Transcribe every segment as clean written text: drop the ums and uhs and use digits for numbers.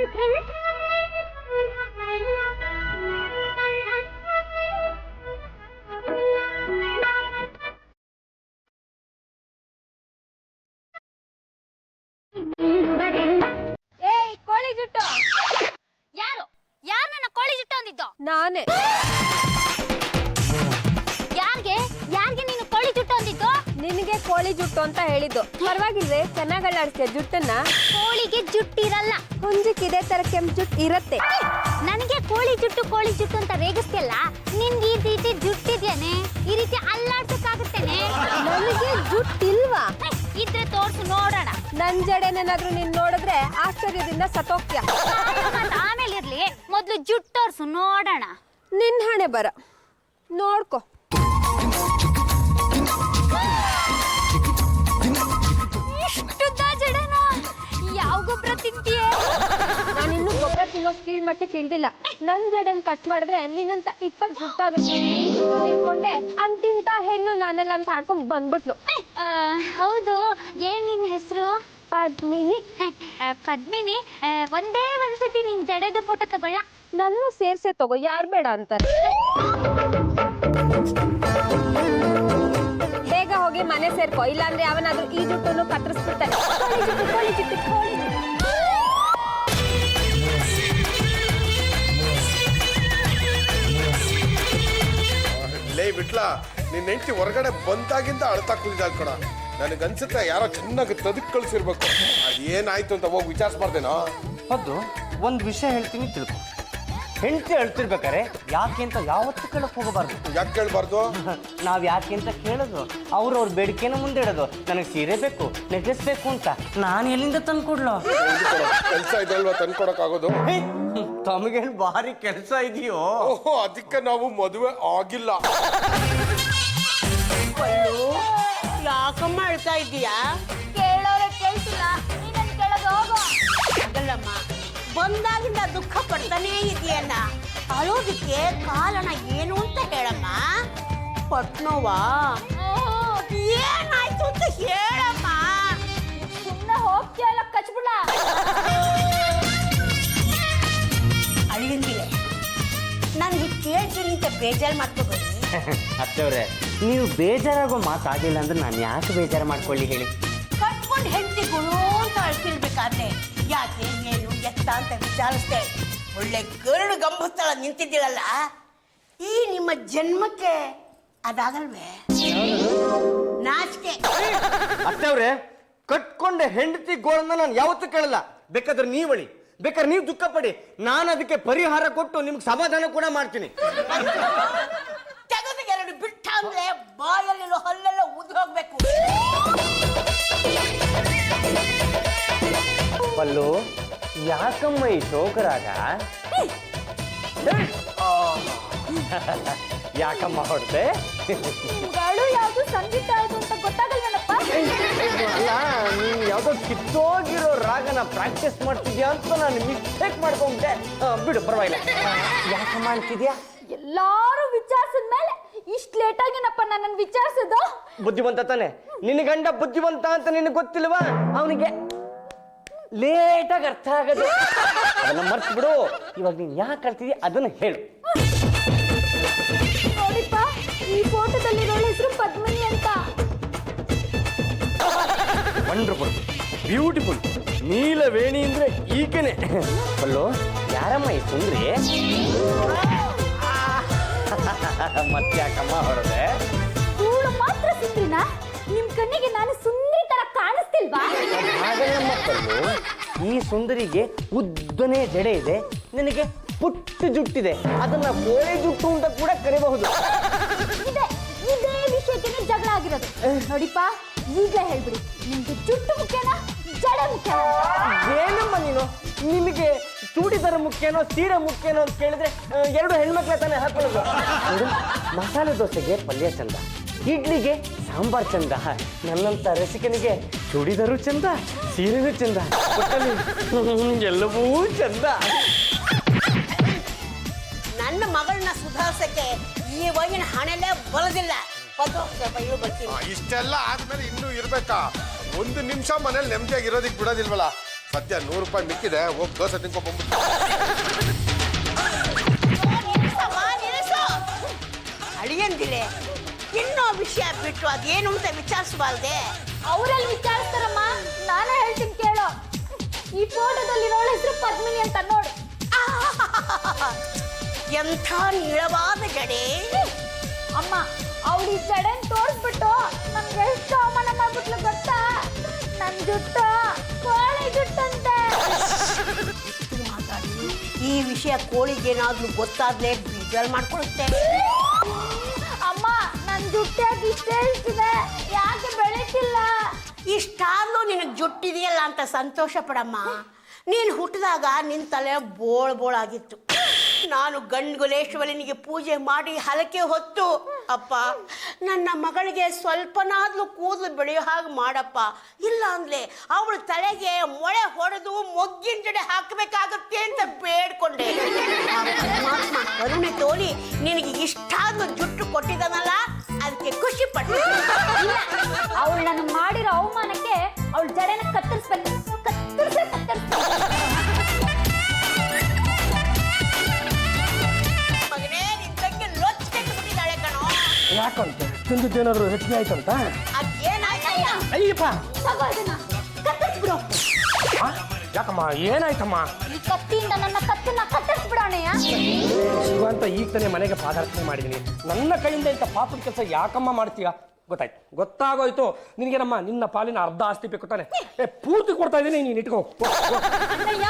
ಕೋಳಿ ಜುಟ್ಟು ಯಾರು ಯಾರು ನನ್ನ ಕೋಳಿ ಜುಟ್ಟು ಅಂದಿದ್ದು? ನಾನೇ. ಯಾರಿಗೆ ಯಾರಿಗೆ ನೀನು ಕೋಳಿ ಜುಟ್ಟು ಅಂದಿದ್ದು? ನಿನಗೆ ಕೋಳಿ ಜುಟ್ಟು ಅಂತ ಹೇಳಿದ್ದು. ಪರವಾಗಿಲ್ವೇ? ಚೆನ್ನಾಗಿ ಅಲ್ಲಾಡ್ತೀಯ ಜುಟ್ಟನ್ನ. ಕೋಳಿಗೆ ಜುಟ್ಟಿರಲ್ಲ, ಹುಂಜಕ್ಕೆ ಇದೇ ತರ ಕೆಂಪು ಜುಟ್ಟು ಇರುತ್ತೆ. ನನಗೆ ಕೋಳಿ ಜುಟ್ಟು ಅಂತ ರೇಗಿಸ್ತಿಲ್ಲ. ನಿನ್ಗೆ ಈ ರೀತಿ ಜುಟ್ಟಿದ್ಯಾನೆ, ಈ ರೀತಿ ಅಲ್ಲಾಡ್ಸಕ್ಕಾಗುತ್ತೇನೆ? ನನಗೆ ಜುಟ್ಟಿಲ್ವಾ? ಇದ್ರೆ ತೋರ್ಸು ನೋಡೋಣ. ನನ್ ಜಡೆನೇನಾದ್ರೂ ನೀನ್ ನೋಡಿದ್ರೆ ಆಶ್ಚರ್ಯದಿಂದ ಸತ್ತೋಗ್ತೀಯ. ಆಮೇಲೆ ಇರ್ಲಿ, ಮೊದ್ಲು ಜುಟ್ಟು ತೋರ್ಸು ನೋಡೋಣ. ನಿನ್ ಹಣೆ ಬರ ನೋಡ್ಕೊ. ಇಷ್ಟುದ್ದ ಜಡೆನ ಯಾವ ಗೊಬ್ಬರ ತಿಂತೀಯ? ನಾನಿನ್ನು ಗೊಬ್ಬರ ತಿನ್ನೋ ಕೀಳ್ ಮಟ್ಟಕ್ಕೆ ಇಳ್ದಿಲ್ಲ. ನನ್ ಜಡೆನ್ ಕಟ್ ಮಾಡಿದ್ರೆ ನಿನ್ನಂತ 20 ಸುತ್ತಾಗುತ್ತೆ ತಿಳ್ಕೊಂಡೆ. ಅಂತಿಂತ ಹೆಣ್ಣು ನಾನೆಲ್ಲ ಅಂತ ಹಾಕೊಂಡ್ ಬಂದ್ಬಿಟ್ಲು. ಹೌದು, ಏನ್ ನಿನ್ ಹೆಸರು? ಪದ್ಮಿನಿ. ಪದ್ಮಿನಿ, ಒಂದೇ ಒಂದ್ಸತಿ ನಿನ್ ಜಡೆದ ಫೋಟೋ ತಗೊಳ್ಳ. ನನ್ನ ಸೇರ್ಸೆ ತಗೋ, ಯಾರು ಬೇಡ ಅಂತಾರೆ. ಬೇಗ ಹೋಗಿ ಮನೆ ಸೇರ್ಕೋ, ಇಲ್ಲಾಂದ್ರೆ ಅವನಾದ್ರೂ ಈ ಜುಟ್ಟನ್ನು ಕತ್ತರಿಸ್ಬಿಡ್ತಾನೆ. ಕೋಳಿ ಜುಟ್ಟು ಲೇ ಬಿಟ್ಲ, ನಿನ್ನ ಹೆಂಡತಿ ಹೊರಗಡೆ ಬಂದಾಗಿಂದ ಅಳ್ತಾ ಕೂತಿದ್ದಾಳ್ ಕಣ. ನನಗನ್ಸುತ್ತೆ ಯಾರೋ ಚೆನ್ನಾಗಿ ತದಕ್ ಕಳ್ಸಿರ್ಬೇಕು. ಅದೇನಾಯ್ತು ಅಂತ ಹೋಗಿ ವಿಚಾರಿಸ್ಬಾರ್ದೇನೋ? ಹೌದು, ಒಂದು ವಿಷಯ ಹೇಳ್ತೀನಿ ತಿಳ್ಕೊ. ಹೆಂಡತಿ ಅಳ್ತಿರ್ಬೇಕಾರೆ ಯಾಕೆ ಅಂತ ಯಾವತ್ತೂ ಕೇಳಕ್ ಹೋಗಬಾರ್ದು. ಯಾಕೆ ಕೇಳಬಾರ್ದು? ನಾವ್ ಯಾಕೆ ಅಂತ ಕೇಳೋದು, ಅವ್ರ ಬೇಡಿಕೆನ ಮುಂದೆ ಇಡೋದು. ನನಗೆ ಸೀರೆ ಬೇಕು, ನೆಕ್ಲೆಸ್ ಬೇಕು ಅಂತ ನಾನು ಎಲ್ಲಿಂದ ತಂದ್ಕೊಡ್ಲೋ? ಕೆಲಸ ಇದಲ್ವಾ ತಂದ್ಕೊಡಕ್ ಆಗೋದು? ತಮಗೇನು ಭಾರಿ ಕೆಲಸ ಇದೆಯೋ? ಓಹೋ, ಅದಕ್ಕೆ ನಾವು ಮದುವೆ ಆಗಿಲ್ಲ. ಯಾಕಮ್ಮ ಅಳ್ತಾ ಇದ್ದೀಯಾ? ಕೇಳೋರೆ ಕೇಳ್ತಿಲ್ಲ, ನೀನನ್ ಕೇಳೋದು ಹೋಗೋ. ಅದಲ್ಲಮ್ಮ, ಬಂದಾಗಿಂದ ದುಃಖ ಪಡ್ತಾನೇ ಇದೆಯಲ್ಲ, ಅಳೋದಕ್ಕೆ ಕಾರಣ ಏನು ಅಂತ ಹೇಳಮ್ಮ. ಪಟ್ನೋವಾ? ಏನಾಯ್ತು ಅಂತ ಹೇಳಮ್ಮ. ಸುಮ್ಮನೆ ಹೋಗ್ತೀಯಲ್ಲ, ಕಚ್ಬಿಡ. ಅಳಿಯಂಗಿಲ್ಲ, ನನಗೆ ಕೇಳ್ತೀನಿ ಅಂತ ಬೇಜಾರು ಮಾಡ್ಕೋಬೇಡಿ. ಅತ್ತವ್ರೆ, ನೀವು ಬೇಜಾರಾಗೋ ಮಾತಾಗಿಲ್ಲ ಅಂದ್ರೆ ನಾನು ಯಾಕೆ ಬೇಜಾರು ಮಾಡ್ಕೊಳ್ಳಿ ಹೇಳಿ? ಕಟ್ಕೊಂಡು ಹೆಂಡತಿಗಳು ಅಂತ ಅಳ್ತಿರ್ಬೇಕಾದ್ರೆ ಯಾಕೆ ಏನು ಎತ್ತ ಅಂತ ವಿಚಾರಿಸ್ದೆ. ಒಳ್ಳೆ ಗರುಡು ಗಂಬಸ್ಥಳ ನಿಂತಿದ್ದೀರಲ್ಲ, ಈ ನಿಮ್ಮ ಜನ್ಮಕ್ಕೆ ಅದಾಗಲ್ವೇ? ನಾಚಿಕೆ. ಅತ್ತವ್ರೆ, ಕಟ್ಕೊಂಡ ಹೆಂಡತಿ ಗೋಳನ್ನ ನಾನು ಯಾವತ್ತೂ ಕೇಳಲ್ಲ. ಬೇಕಾದ್ರೆ ನೀವಳಿ, ಬೇಕಾದ್ರೆ ನೀವು ದುಃಖ ಪಡಿ, ನಾನು ಅದಕ್ಕೆ ಪರಿಹಾರ ಕೊಟ್ಟು ನಿಮ್ಗೆ ಸಮಾಧಾನ ಕೂಡ ಮಾಡ್ತೀನಿ. ತೆಗೆದು ಎರಡು ಬಿಟ್ಟ ಅಂದ್ರೆ ಬಾಯಲ್ಲಿರೋ ಹಲ್ಲೆಲ್ಲ ಉದ್ದು ಹೋಗ್ಬೇಕು. ಪಲ್ಲು, ಯಾಕಮ್ಮ ಈ ಶೋಕರಾಗ? ಯಾಕಮ್ಮ ಹೊಡ್ದೆ? ಯಾವ್ದು ಸಂಗೀತ ಯಾವ್ದು ಅಂತ ಗೊತ್ತಾಗಲ್ವಲ್ಲಪ್ಪ. ಅಲ್ಲ, ನೀನು ಯಾವ್ದೋ ಕಿತ್ತೋಗಿರೋ ರಾಗನ ಪ್ರಾಕ್ಟೀಸ್ ಮಾಡ್ತಿದ್ಯಾ ಅಂತ ನಾನು ಮಿಸ್ಟೇಕ್ ಮಾಡ್ಕೊಂಡೆ. ಬಿಡು, ಪರವಾಗಿಲ್ಲ. ಯಾಕಮ್ಮ ಅಂತಿದ್ಯಾ? ಎಲ್ಲಾರು ವಿಚಾರಿಸಿದ್ಮೇಲೆ ಇಷ್ಟು ಲೇಟ್ ಆಗಿನಪ್ಪ ನನ್ನನ್ನು ವಿಚಾರಿಸೋದು. ಬುದ್ಧಿವಂತ ತಾನೆ ನಿನ್ನ ಗಂಡ? ಬುದ್ಧಿವಂತ ಅಂತ ನಿನಗೆ ಗೊತ್ತಿಲ್ವಾ? ಅವನಿಗೆ ಲೇಟಾಗಿ ಅರ್ಥ ಆಗದು. ಅದನ್ನ ಮರ್ತು ಬಿಡು. ಇವಾಗ ನೀನ್ ಯಾಕೆ ಕಳ್ತಿದ್ಯಾ ಅದನ್ನ ಹೇಳು. ನೋಡಿಪ್ಪ, ಈ ಫೋಟೋದಲ್ಲಿರೋ ಹೆಸರು ಪದ್ಮಿನಿ ಅಂತ. ವಂಡರ್ಫುಲ್, ಬ್ಯೂಟಿಫುಲ್, ನೀಲವೇಣಿ ಅಂದ್ರೆ ಈಕೆನೆ. ಅಲ್ಲೋ, ಯಾರಮ್ಮ ಈ ಸುಂದ್ರಿ? ಮತ್ತೆ ಯಾಕಮ್ಮ ಹೊರದೆ? ಇವಳು ಮಾತ್ರ ಸುಂದ್ರಿನಾ? ನಿಮ್ ಕಣ್ಣಿಗೆ ನಾನು ಸುಂದರಿ ತರ ಕಾಣಿಸ್ತಿಲ್ವಾ? ಹಾಗಲ್ಲಮ್ಮ ಪಲ್ಲು, ಈ ಸುಂದರಿಗೆ ಉದ್ದನೇ ಜಡೆ ಇದೆ, ನಿನಗೆ ಪುಟ್ಟ ಜುಟ್ಟಿದೆ. ಅದನ್ನ ಕೋಳಿ ಜುಟ್ಟು ಅಂತ ಕೂಡ ಕರೀಬಹುದು. ಇದೇ ವಿಷಯಕ್ಕೆ ಜಗಳ ಆಗಿರೋದು. ನೋಡಿಪ್ಪ, ಈಗಲೇ ಹೇಳ್ಬಿಡಿ, ನಿಮ್ಗೆ ಜುಟ್ಟು ಮುಖ್ಯನಾ ಜಡೆ ಮುಖ್ಯನಾ? ಏನಮ್ಮ ನೀನು? ನಿಮಗೆ ಚೂಡಿದಾರ ಮುಖ್ಯನೋ ಸೀರೆ ಮುಖ್ಯನೋ ಅಂತ ಕೇಳಿದ್ರೆ ಎರಡು ಹೆಣ್ಮಕ್ಳ ತಾನೇ ಹಾಕೊಳ್ಳೋದು. ಮಸಾಲೆ ದೋಸೆಗೆ ಪಲ್ಯ ಚಂದ, ಇಡ್ಲಿಗೆ ಸಾಂಬಾರ್ ಚಂದ, ನನ್ನಂತ ರಸಿಕನಿಗೆ ಚೂಡಿದಾರು ಚಂದ, ಸೀರೆನೂ ಚಂದ, ಎಲ್ಲವೂ ಚಂದ. ನನ್ನ ಮಗಳನ್ನ ಸುಧಾರಿಸಕ್ಕೆ ಈ ವೈನ ಹಣೆಲ್ಲೇ ಬರೋದಿಲ್ಲ. ಇಷ್ಟೆಲ್ಲ ಆದ್ಮೇಲೆ ಇನ್ನೂ ಇರ್ಬೇಕಾ? ಒಂದು ನಿಮಿಷ ಮನೇಲಿ ನೆಮ್ಮದಿಯಾಗಿ ಇರೋದಿಕ್ ಬಿಡೋದಿಲ್ವಲ್ಲ? ಸದ್ಯ 100 ರೂಪಾಯಿ ಮಿಕ್ಕಿದೆ, ಹೋಗಿ ದೋಸೆ ತಿನ್ಕೊಂಡ್ ಬಂದ್ಬಿಟ್ಟು. ಅಳಿಯಂದಿಲೆ ಇನ್ನೂ ವಿಷಯ ಬಿಟ್ಟು ಅದೇನು ಅಂತ ವಿಚಾರಿಸಬಾರ್ದೆ. ಅವರಲ್ಲಿ ವಿಚಾರಿಸ್ತಾರಮ್ಮ, ನಾನೇ ಹೇಳ್ತೀನಿ ಕೇಳೋ. ಈ ಫೋಟೋದಲ್ಲಿರೋಳ ಹೆಸರು ಪದ್ಮಿನಿ ಅಂತ ನೋಡು. ಎಂಥ ನೀಳವಾದ ಜಡೆ. ಅಮ್ಮ, ಅವಳು ಈ ಜಡೆನ್ ತೋರಿಸ್ಬಿಟ್ಟು ನಮ್ಗೆ ಎಷ್ಟು ಅವಮಾನ ಮಾಡ್ಬಿಟ್ಲು ಗೊತ್ತಾ? ನನ್ ಜುಟ್ಟು ಕೋಳಿ ಜುಟ್ಟಂತೆ. ಈ ವಿಷಯ ಕೋಳಿಗೇನಾದ್ರೂ ಗೊತ್ತಾದ್ಲೆ ಬೇಜಾರು ಮಾಡ್ಕೊಳುತ್ತೆ. ಅಮ್ಮ, ನನ್ ಜುಟ್ಟಾಗಿ ಇಷ್ಟೇ ಇಷ್ಟಿದೆ, ಯಾಕೆ ಬೆಳೀತಿಲ್ಲ? ಇಷ್ಟಾದ್ರೂ ನಿನಗೆ ಜುಟ್ಟಿದೆಯಲ್ಲ ಅಂತ ಸಂತೋಷ ಪಡಮ್ಮ. ನೀನು ಹುಟ್ಟಿದಾಗ ನಿನ್ನ ತಲೆ ಬೋಳಾಗಿತ್ತು. ನಾನು ಗಂಡುಗುಲೇಶ್ವರನಿಗೆ ಪೂಜೆ ಮಾಡಿ ಹಲಕೆ ಹೊತ್ತು, ಅಪ್ಪ ನನ್ನ ಮಗಳಿಗೆ ಸ್ವಲ್ಪನಾದ್ರೂ ಕೂದಲು ಬೆಳೆಯೋ ಹಾಗೆ ಮಾಡಪ್ಪ, ಇಲ್ಲ ಅಂದ್ರೆ ಅವಳ ತಲೆಗೆ ಮೊಳೆ ಹೊಡೆದು ಮೊಗ್ಗಿನ ಜಡೆ ಹಾಕಬೇಕಾಗುತ್ತೆ ಅಂತ ಬೇಡ್ಕೊಂಡೆ. ಪರಮಾತ್ಮ ಕರುಣೆ ತೋರಿ ನಿನಗೆ ಇಷ್ಟಾದ್ರೂ ಜುಟ್ಟು ಕೊಟ್ಟಿದ್ದಾನಲ್ಲ, ಅದಕ್ಕೆ ಖುಷಿ ಪಟ್ಟು. ಅವಳು ನನಗೆ ಮಾಡಿರೋ ಅವಮಾನಕ್ಕೆ ಅವಳ ಜಡೆನ ಕತ್ತರಿಸ್ಬೇಕು. ಮಗನೇ, ನಿನ್ ತಂಗಿ ಲೊಚ್ಚಿಟ್ಟು ಬಿಟ್ಟಿದ್ದಾಳೆ ಕಣೋ. ಯಾಕಂತ ತಿಂದಿದ್ದೇನಾದ್ರು ಹೆಚ್ಚಿಗೆ ಆಯ್ತಂತ? ಅದೇನಾಯ್ತಯ್ಯ? ಅಯ್ಯಪ್ಪ, ಕತ್ತರಿಸ್ಬಿಡು. ಯಾಕಮ್ಮ ಏನಾಯ್ತಮ್ಮ? ಈ ಕತ್ತಿಯಿಂದ ನನ್ನ ಕತ್ತನ್ನ ಕತ್ತರಿಸ್ಬಿಡೋಣಯ್ಯ. ಶಿವ ಅಂತ ಈಗ ತಾನೇ ಮನೆಗೆ ಪಾದಾರ್ಪಣೆ ಮಾಡಿದೀನಿ. ನನ್ನ ಕೈಯಿಂದ ಇಂಥ ಪಾಪದ ಕೆಲಸ ಯಾಕಮ್ಮ ಮಾಡ್ತೀಯ? ಗೊತ್ತಾಯ್ತು, ಗೊತ್ತಾಗೋಯ್ತು. ನಿನಗೇನಮ್ಮ ನಿನ್ನ ಪಾಲಿನ ಅರ್ಧ ಆಸ್ತಿ ಬೇಕು ತಾನೆ? ಪೂರ್ತಿ ಕೊಡ್ತಾ ಇದ್ದೀನಿ, ನೀನು ಇಟ್ಕೋ. ಅಣ್ಣಯ್ಯ,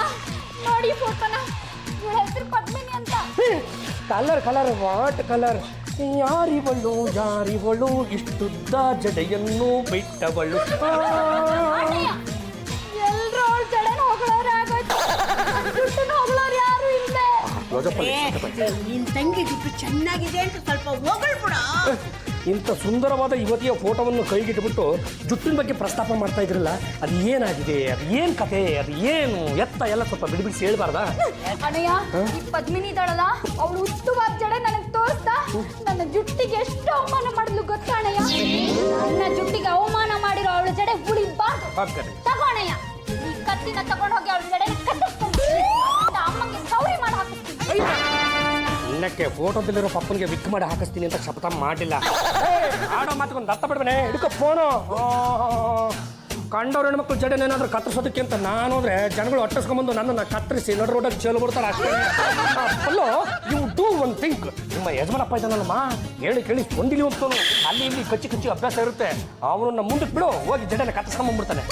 ನೋಡಿ ಫೋಟೋನ. ಇವಳ ಹೆಸರು ಪದ್ಮಿನಿ ಅಂತ. Colour what colour? ಯಾರಿವಳು ಇಷ್ಟುದ್ದ ಜಡೆಯನ್ನು ಬಿಟ್ಟವಳು? ಅಣ್ಣಯ್ಯ, ಎಲ್ರೂ ಅವಳ ಜಡೆನ ಹೊಗಳೋರು ಆಗೋಯ್ತು, ಜುಟ್ಟನ್ನ ಹೊಗಳೋರು ಯಾರು ಇಲ್ಲದೆ. ನಿನ್ ತಂಗಿ ಜುಟ್ಟು ಚೆನ್ನಾಗಿದೆ ಅಂತ ಸ್ವಲ್ಪ ಹೊಗಳ್ಬಿಡ. ಇಂಥ ಸುಂದರವಾದ ಯುವತಿಯ ಫೋಟೋವನ್ನು ಕೈಗಿಟ್ಬಿಟ್ಟು ಜುಟ್ಟಿನ ಬಗ್ಗೆ ಪ್ರಸ್ತಾಪ ಮಾಡ್ತಾ ಇದ್ರಲ್ಲ, ಅದು ಏನಾಗಿದೆ, ಅದು ಏನ್ ಕತೆ, ಅದು ಏನು ಎತ್ತ ಎಲ್ಲ ಸ್ವಲ್ಪ ಬಿಡಿಬಿಡಿಸಿ ಹೇಳ್ಬಾರ್ದಾ? ಅಣ್ಣಯ್ಯ, ಈ ಪದ್ಮಿನಿ ಇದ್ದಾಳಲ್ಲ, ಅವಳು ಉತ್ತುವಾದ ಜಡೆ ನನಗೆ ತೋರಿಸ್ತಾ ನನ್ನ ಜುಟ್ಟಿಗೆ ಎಷ್ಟು ಅವಮಾನ ಮಾಡಿದ್ಲು ಗೊತ್ತಾ ಅಣ್ಣಯ್ಯ? ನನ್ನ ಜುಟ್ಟಿಗೆ ಅವಮಾನ ಮಾಡಿರೋ ಅವಳ ಜಡೆ ಉಳಿಬಾರ್ದು. ತಗೋಣಯ್ಯ, ಈ ಕತ್ತಿನ ತಗೊಂಡೋಗಿ ಅವಳ ಜಡೆ ಕತ್ತಿಸ್ಕೊಂಡು ಅಮ್ಮಂಗೆ ಸೌರಿ ಮಾಡಿ ಹಾಕಿಸ್ತೀನಿ. ಇನ್ನಕ್ಕೆ ಫೋಟೋದಲ್ಲಿರೋ ಪಪ್ಪನಿಗೆ ವಿಕ್ ಮಾಡಿ ಹಾಕಿಸ್ತೀನಿ ಅಂತ ಶಪಥ ಮಾಡಿಲ್ಲ. ಆಡೋ ಮಾತುಕೊಂಡು ಅರ್ಥ ಪಡ್ಬೇನೆ. ಹಿಡ್ಕೊ ಫೋನು. ಕಂಡವ್ರ ಹೆಣ್ಮಕ್ಳು ಜಡೆನೇನಾದ್ರೂ ಕತ್ತರಿಸೋದಕ್ಕೆ ಅಂತ ನಾನು ಹೋದ್ರೆ ಜನಗಳು ಅಟ್ಟಿಸ್ಕೊಂಡ್ಬಂದು ನನ್ನನ್ನು ಕತ್ತರಿಸಿ ನಡು ರೋಡಲ್ಲಿ ಚೇಲು ಬಿಡ್ತಾರೆ ಅಷ್ಟೇ. ಅಲ್ಲೋ, ಯು ಡೂ ಒನ್ ಥಿಂಕ್. ನಿಮ್ಮ ಯಜಮಾನಪ್ಪ ಇದ್ದಾನಲ್ಲಮ್ಮ, ಹೇಳಿ ಕೇಳಿ ಒಂದಿಲಿ ಹೋಗ್ತಾನು. ಅಲ್ಲಿ ಇಲ್ಲಿ ಕಚ್ಚಿ ಅಭ್ಯಾಸ ಇರುತ್ತೆ. ಅವನನ್ನ ಮುಂದಕ್ಕೆ ಬಿಡು, ಹೋಗಿ ಜಡೆನ ಕತ್ತರಿಸ್ಕೊಂಡ್ಬಂದ್ಬಿಡ್ತಾನೆ.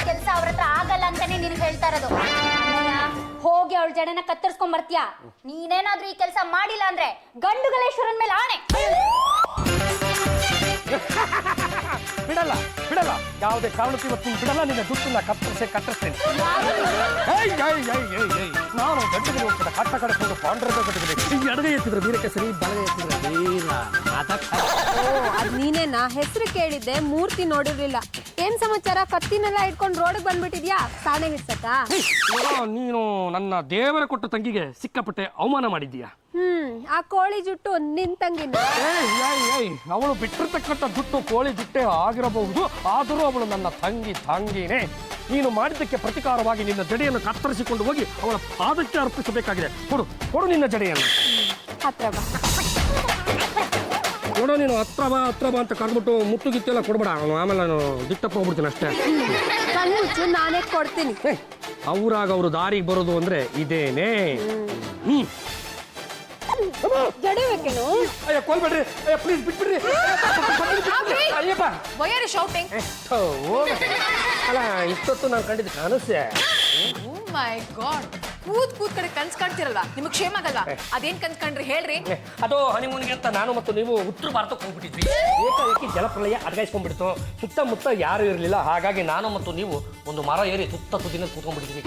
ಕೆಲಸ ಅವ್ರ ಹತ್ರ ಆಗಲ್ಲ ಅಂತಾನೆ ನಿನ್ಗೆ ಹೇಳ್ತಾ ಇರೋದು. ಹೋಗಿ ಅವಳ ಜಡೆನ ಕತ್ತರಿಸ್ಕೊಂಡ್ ಬರ್ತೀಯಾ? ನೀನೇನಾದ್ರೂ ಈ ಕೆಲಸ ಮಾಡಿಲ್ಲ ಅಂದ್ರೆ ಗಂಡುಗಲೇಶ್ವರನ್ ಮೇಲೆ ಆಣೆ. ಬಿಡಲ್ಲ, ಯಾವುದೇ ಕಾರಣಕ್ಕೂ ಇವತ್ತು ಬಿಡಲ್ಲ. ನಿನ್ನ ದುಡ್ಡನ್ನ ಕತ್ತರಿಸ್ತೇನೆ. ನಾನು ಗಂಟೆಗೆ ಹೋಗ್ತದೆ ಕಟ್ಟ ಕಡೆಕೊಂಡು ಪಾಂಡ್ರದ ಗಂಟೆಗೆ ಎಡಗೈ ಎತ್ತಿದ್ರೆ ವೀರಕ್ಕೆ ಸರಿ, ಬಲಗೈ ಎತ್ತಿದ್ರೆ ವೀರ. ಅದ್ ನೀನೇನಾ? ಹೆಸರು ಕೇಳಿದ್ದೆ, ಮೂರ್ತಿ ನೋಡಿರ್ಲಿಲ್ಲ. ಏನ್ ಸಮಾಚಾರ? ಕತ್ತಿನೆಲ್ಲ ಇಟ್ಕೊಂಡು ರೋಡ್ಗೆ ಬಂದ್ಬಿಟ್ಟಿದ್ಯಾ? ಸಾಣೆ ಹಿಡ್ಸಕ್ಕ? ನೀನು ನನ್ನ ದೇವರ ಕೊಟ್ಟ ತಂಗಿಗೆ ಸಿಕ್ಕಾಪಟ್ಟೆ ಅವಮಾನ ಮಾಡಿದ್ದೀಯಾ? ಆ ಕೋಳಿ ಜುಟ್ಟು ನಿನ್ ತಂಗಿನ? ಅವಳು ಬಿಟ್ಟಿರ್ತಕ್ಕಂಥ ಜುಟ್ಟು ಕೋಳಿ ಜುಟ್ಟೆ ಆಗಿರಬಹುದು, ಆದರೂ ಅವಳು ನನ್ನ ತಂಗಿನೇ. ನೀನು ಮಾಡಿದ್ದಕ್ಕೆ ಪ್ರತಿಕಾರವಾಗಿ ನಿನ್ನ ಜಡೆಯನ್ನು ಕತ್ತರಿಸಿಕೊಂಡು ಹೋಗಿ ಅವಳ ಪಾದಕ್ಕೆ ಅರ್ಪಿಸಬೇಕಾಗಿದೆ. ಕೊಡು ನಿನ್ನ ಜಡೆಯನ್ನು. ಹತ್ರ ಬಾ. ಕೊಡು ನೀನು. ಹತ್ರ ಬಾ ಅಂತ ಕರೆದ್ಬಿಟ್ಟು ಮುತ್ತುಗಿತ್ತೆಲ್ಲ ಕೊಡ್ಬೇಡ. ಆಮೇಲೆ ನಾನು ದಿಟ್ಟಪ್ಪ ಹೋಗ್ಬಿಡ್ತೀನಿ ಅಷ್ಟೇ. ಕಣ್ಣುಚ್ಚು, ನಾನೇ ಕೊಡ್ತೀನಿ. ಅವ್ರಾಗ ಅವರು ದಾರಿಗೆ ಬರೋದು ಅಂದ್ರೆ ಇದೇನೇ. ಜಡೆ ಬೇಕೇನು? ಅಯ್ಯ ಕೊಲ್ಬೇಡ್ರಿ, ಪ್ಲೀಸ್ ಬಿಟ್ಬಿಡ್ರಿ. ಅಯ್ಯಪ್ಪ, Why are you shouting? ಅಲ್ಲ, ಇಷ್ಟೊತ್ತು ನಾನು ಕಂಡಿದ್ದು ಕನಸೆ. Oh my God. ಕೂತ್ ಕಡೆ ಕನ್ಸ್ ಕಾಣ್ತಿರಲ್ಲ, ನಿಮಗೆ ಕ್ಷೇಮ ಆಗಲ್ವಾ? ಅದೇನ್ ಕನ್ಸ್ ಕಂಡ್ರಿ ಹೇಳ್ರಿ? ಅದು ಹನಿಮೂನ್ಗೆ ಅಂತ ನಾನು ಮತ್ತು ನೀವು ಉತ್ತರ ಭಾರತಕ್ಕೆ ಹೋಗ್ಬಿಟ್ಟಿದ್ವಿ. ಏಕಾಏಕಿ ಜಲಪ್ರಳಯ ಅಡ್ಗಾಯಿಸ್ಕೊಂಡ್ಬಿಡ್ತು. ಸುತ್ತಮುತ್ತ ಯಾರು ಇರಲಿಲ್ಲ. ಹಾಗಾಗಿ ನಾನು ಮತ್ತು ನೀವು ಒಂದು ಮರ ಏರಿ ತುದಿನ ಕೂತ್ಕೊಂಡ್ಬಿಟ್ಟಿದ್ವಿ.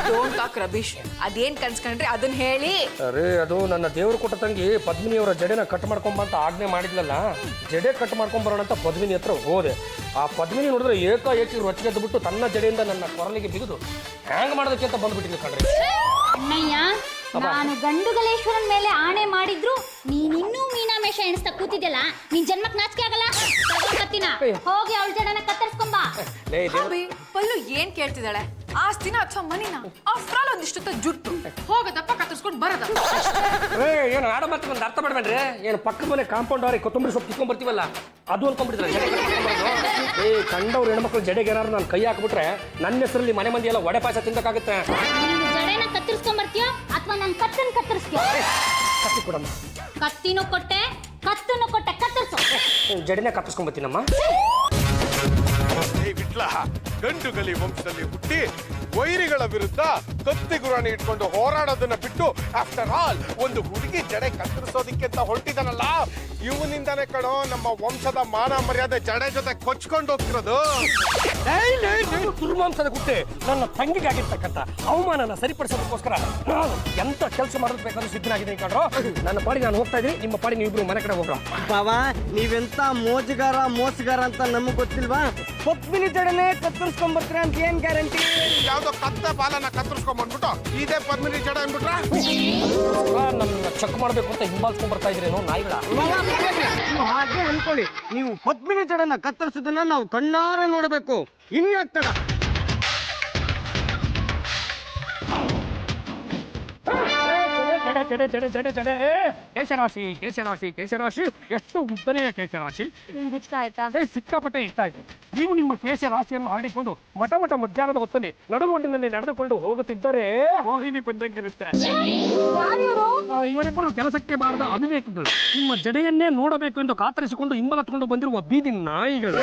Don't talk ರಬೀಶ್. ಅದೇನ್ ಕನ್ಸ್ ಕಂಡ್ರಿ ಅದನ್ನ ಹೇಳಿ. ಅರೇ, ಅದು ನನ್ನ ದೇವರು ಕೊಟ್ಟ ತಂಗಿ ಪದ್ಮಿನಿಯವರ ಜಡೆನ ಕಟ್ ಮಾಡ್ಕೊಂಬಂತ ಆಜ್ಞೆ ಮಾಡಿದ್ಲಲ್ಲ, ಜಡೆ ಕಟ್ ಮಾಡ್ಕೊಂಬರೋಣ ಅಂತ ಪದ್ಮಿನಿ ಹತ್ರ ಹೋದೆ. ಆ ಪದ್ಮಿನಿ ನೋಡಿದ್ರೆ ಏಕಾಏಕಿ ರೊಚ್ಚಿಗೆದ್ದು ಬಿಟ್ಟು ತನ್ನ ಜಡೆಯಿಂದ ನನ್ನ ಕೊರಲಿಗೆ ಬಿಗಿದು ಹ್ಯಾಂಗ್ ಮಾಡೋದಕ್ಕೆ ಅಂತ ಬಂದ್ಬಿಟ್ಟಿದ್ಲು ಕಣ್ರಿ. ಅಣ್ಣಯ್ಯ, ನಾನು ಗಂಡುಗಲೇಶ್ವರನ್ ಮೇಲೆ ಆಣೆ ಮಾಡಿದ್ರು ನೀನಿನ್ನೂ ಮೀನಾಮೇಷ ಎಣಿಸ್ತಾ ಕೂತಿದ್ಯಲ್ಲ ನಿನ್ ಜನ್ಮಕ್ ನಾಚಿಕೆ ಆಗಲ್ಲ ಕತ್ತಿನ ಹೋಗಿ ಅವಳ ಜಡನ ಕತ್ತರಿಸ್ಕೊಂಬ. ಅಭಿ ಪಲ್ಲು ಏನ್ ಕೇಳ್ತಿದ್ದಾಳೆ? ಆಸ್ತಿನ ಅಥವಾ ಮನಿನ? ಆಫ್ಟರ್ ಆಲ್ ಒಂದಿಷ್ಟು ಜುಟ್ಟು ಹೋಗದಪ್ಪ ಕತ್ತರಿಸ್ಕೊಂಡು ಬರೋದ. ಏನು ಆಡ ಮತ್ತೆ ಒಂದು ಅರ್ಥ ಮಾಡ್ಬೇಡ್ರಿ. ಏನು ಪಕ್ಕದ ಮನೆ ಕಾಂಪೌಂಡ್ ಅವ್ರಿಗೆ ಕೊತ್ತಂಬರಿ ಸೊಪ್ಪು ಕಿತ್ಕೊಂಡ್ ಬರ್ತೀವಲ್ಲ ಅದು ಅನ್ಕೊಂಡ್ಬಿಟ್ಟಿದ್ರೆ ಕಂಡವ್ರು ಹೆಣ್ಮಕ್ಳು ಜಡೆಗೆ ಏನಾದ್ರು ನಾನು ಕೈ ಹಾಕ್ಬಿಟ್ರೆ ನನ್ನ ಹೆಸರಲ್ಲಿ ಮನೆ ಮಂದಿ ಎಲ್ಲ ಒಡೆ ಪಾಯಸ ತಿನ್ನಕ್ಕಾಗುತ್ತೆ. ನೀನು ಜಡೆನ ಕತ್ತರಿಸ್ಕೊಂಡ್ ಬರ್ತೀಯೋ ಅಥವಾ ನನ್ ಕತ್ತನ್ ಕತ್ತರಿಸ್ತೀಯೋ? ಕತ್ತಿ ಕೊಡಮ್ಮ. ಕತ್ತಿನೂ ಕೊಟ್ಟೆ ಕತ್ತನ್ನು ಕೊಟ್ಟೆ, ಕತ್ತರಿಸು. ಜಡೆನೇ ಕತ್ತರಿಸ್ಕೊಂಡ್ ಬರ್ತೀನಮ್ಮ. ವಿಟ್ಲ ಗಂಡುಗಲಿ ವಂಶದಲ್ಲಿ ಹುಟ್ಟಿ ವೈರಿಗಳ ವಿರುದ್ಧ ಕತ್ತಿ ಗುರಾಣಿ ಇಟ್ಕೊಂಡು ಹೋರಾಡೋದನ್ನ ಬಿಟ್ಟು ಆಫ್ಟರ್ ಆಲ್ ಒಂದು ಹುಡುಗಿ ಜಡೆ ಕತ್ತರಿಸೋದಿಕ್ಕೆ ಅಂತ ಹೊರಟಿದಾನಲ್ಲ, ಇವನಿಂದಾನೇ ಕಣೋ ನಮ್ಮ ವಂಶದ ಮಾನ ಮರ್ಯಾದೆ ಜಡೆ ಜೊತೆ ಕೊಚ್ಕೊಂಡು ಹೋಗ್ತಿರೋದು. ದುರ್ಮಾಂಸದ ಗುಟ್ಟೆ ನನ್ನ ತಂಗಿಗಾಗಿರ್ತಕ್ಕಂಥ ಅವಮಾನನ ಸರಿಪಡಿಸೋದಕ್ಕೋಸ್ಕರ ನಾನು ಎಂತ ಕೆಲಸ ಮಾಡೋದು ಬೇಕಾದ್ರೂ ಸಿದ್ಧನಾಗಿದ್ದೀನಿ ಕಣ್ರೋ. ನನ್ನ ಪಾಡಿ ನಾನು ಹೋಗ್ತಾ ಇದ್ದೀನಿ, ನಿಮ್ಮ ಪಾಡಿ ನೀವಿಬ್ರು ಮನೆ ಕಡೆ ಹೋಗ್ರ. ಬಾವ ನೀವೆಂತ ಮೋಸಗಾರ ಅಂತ ನಮಗ್ ಗೊತ್ತಿಲ್ವಾ? ಪದ್ಮಿನಿ ಜಡನೆ ಕತ್ತರಿಸ್ಕೊಂಡ್ ಬರ್ತೀರಾ ಅಂತ ಏನ್ ಗ್ಯಾರಂಟಿ? ಯಾವ್ದೋ ಕತ್ತೆ ಬಾಲನ ಕತ್ತರಿಸ್ಕೊಂಡ್ ಬಂದ್ಬಿಟ್ಟು ಇದೇ ಪದ್ಮಿನಿ ಜಡೆ ಅಂದ್ಬಿಟ್ರ ನನ್ನ ಚೆಕ್ ಮಾಡ್ಬೇಕು ಅಂತ ಹಿಂಬಾಲಿಸ್ಕೊಂಡ್ ಬರ್ತಾ ಇದ್ರೇನೋ ನಾಯಿಗಳ. ನೀವು ಹಾಗೆ ಅನ್ಕೊಳ್ಳಿ, ನೀವು ಪದ್ಮಿನಿ ಜಡನ ಕತ್ತರಿಸೋದನ್ನ ನಾವು ಕಣ್ಣಾರೆ ನೋಡಬೇಕು. ಇನ್ಯಾಗ್ತಡ ಜಡೆ ಜಡೆ ಜಡೆ ಜಡೆ ಕೇಶರಾಶಿ ಕೇಶರಾಶಿ ಕೇಶರಾಶಿ ಎಷ್ಟು ಉದ್ದನೆಯ ಕೇಶರಾಶಿ. ಇಷ್ಟ ಆಯ್ತಾ? ಸಿಕ್ಕಾಪಟ್ಟೆ ಇಷ್ಟ ಆಯ್ತು. ನೀವು ನಿಮ್ಮ ಕೇಶರಾಶಿಯನ್ನು ಆಡಿಕೊಂಡು ಮಠ ಮಧ್ಯಾಹ್ನದ ಹೊತ್ತಲ್ಲಿ ನಡುಗೊಂಡಿನಲ್ಲಿ ನಡೆದುಕೊಂಡು ಹೋಗುತ್ತಿದ್ದರೆ ಮೋಹಿನಿ ಬಂದಂಗಿರುತ್ತೆ. ಇವರಿಬ್ಬರು ಕೆಲಸಕ್ಕೆ ಬಾರದ ಅವಿವೇಕಿಗಳು. ನಿಮ್ಮ ಜಡೆಯನ್ನೇ ನೋಡಬೇಕು ಎಂದು ಕಾತರಿಸಿಕೊಂಡು ಹಿಂಬಲತ್ಕೊಂಡು ಬಂದಿರುವ ಬೀದಿ ನಾಯಿಗಳು.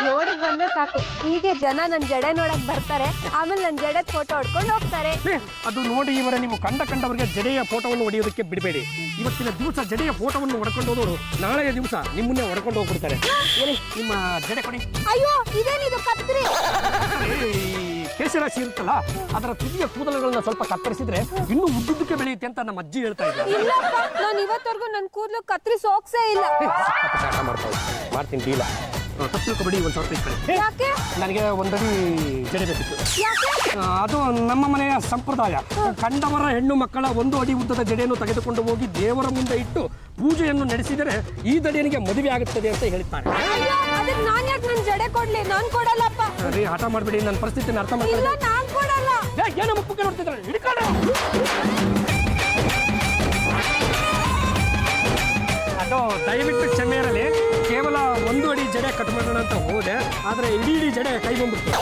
ರೋಡಿಗೆ ಬಂದ್ರೆ ಸಾಕು, ಹೀಗೆ ಜನ ನನ್ ಜಡೆ ನೋಡಕ್ ಬರ್ತಾರೆ, ಆಮೇಲೆ ನನ್ ಜಡೆ ಫೋಟೋ ಹೊಡ್ಕೊಂಡು ಹೋಗ್ತಾರೆ. ಅದು ನೋಡಿ ಇವರ ನೀವು ಕಂಡವರಿಗೆ ಜಡೆಯ ಫೋಟೋವನ್ನು ಹೊಡೆಯೋದಕ್ಕೆ ಬಿಡಬೇಡಿ. ಇವತ್ತಿನ ದಿವಸ ಜಡೆಯ ಫೋಟೋವನ್ನು ಹೊಡ್ಕೊಂಡು ಹೋದವರು ನಾಳೆಯ ದಿವಸ ನಿಮ್ಮನ್ನೇ ಹೊಡ್ಕೊಂಡು ಹೋಗ್ಬಿಡ್ತಾರೆ. ಹೇಳಿ ನಿಮ್ಮ ಜಡೆ ಕೊಡಿ. ಅಯ್ಯೋ ಇದೇನಿದು ಕತ್ರಿ? ಕೇಶರಾಶಿ ಇರುತ್ತಲ್ಲ, ಅದರ ತುದಿಯ ಕೂದಲುಗಳನ್ನ ಸ್ವಲ್ಪ ಕತ್ತರಿಸಿದ್ರೆ ಇನ್ನೂ ಉದ್ದುದ್ದಕ್ಕೆ ಬೆಳೆಯುತ್ತೆ ಅಂತ ನಮ್ಮ ಅಜ್ಜಿ ಹೇಳ್ತಾ ಇದ್ದಾರೆ. ಇಲ್ಲಪ್ಪ, ನಾನು ಇವತ್ತವರೆಗೂ ನನ್ ಕೂದಲು ಕತ್ರಿ ಸೋಕ್ಸೇ ಇಲ್ಲ. ಮಾಡ್ತೀನಿ ಡೀಲ. ತಪ್ಪು ಕಬಡ್ಡಿ ಒಂದು ಸ್ವಲ್ಪ ಇಟ್ಕೊಳ್ಳಿ. ಯಾಕೆ? ನನಗೆ ಒಂದಡಿ ಜಡೆ ಬೇಕಿತ್ತು. ಯಾಕೆ? ಅದು ನಮ್ಮ ಮನೆಯ ಸಂಪ್ರದಾಯ. ಕಂಡವರ ಹೆಣ್ಣು ಮಕ್ಕಳ ಒಂದು ಅಡಿ ಉದ್ದದ ಜಡೆಯನ್ನು ತೆಗೆದುಕೊಂಡು ಹೋಗಿ ದೇವರ ಮುಂದೆ ಇಟ್ಟು ಪೂಜೆಯನ್ನು ನಡೆಸಿದರೆ ಈ ದಡಿಯನಿಗೆ ಮದುವೆ ಆಗುತ್ತದೆ ಅಂತ ಹೇಳ್ತಾರೆ. ಅಯ್ಯೋ, ಅದಕ್ಕೆ ನಾನ್ ಯಾಕೆ ನನ್ ಜಡೆ ಕೊಡ್ಲಿ? ನಾನ್ ಕೊಡಲ್ಲಪ್ಪ. ಸರಿ, ಹಠ ಮಾಡ್ಬೇಡಿ, ನನ್ನ ಪರಿಸ್ಥಿತಿನ ಅರ್ಥ ಇಲ್ಲ, ಮಾಡ್ಕೊಳ್ಳಿ. ನಾನ್ ಕೊಡಲ್ಲ. ಏನೋ ಮುಪ್ಪಕ್ಕೆ ನೋಡ್ತಿದ್ದಾರೆ, ಹಿಡ್ಕೊಂಡು. ಅದು ದಯವಿಟ್ಟು ಕ್ಷಮೆ ಇರಲಿ. ಕೇವಲ ಒಂದು ಅಡಿ ಜಡೆ ಕಟ್ ಮಾಡೋಣ ಅಂತ ಹೋದೆ, ಆದರೆ ಇಡೀ ಜಡೆ ಕೈ ಬಂದ್ಬಿಡ್ತು.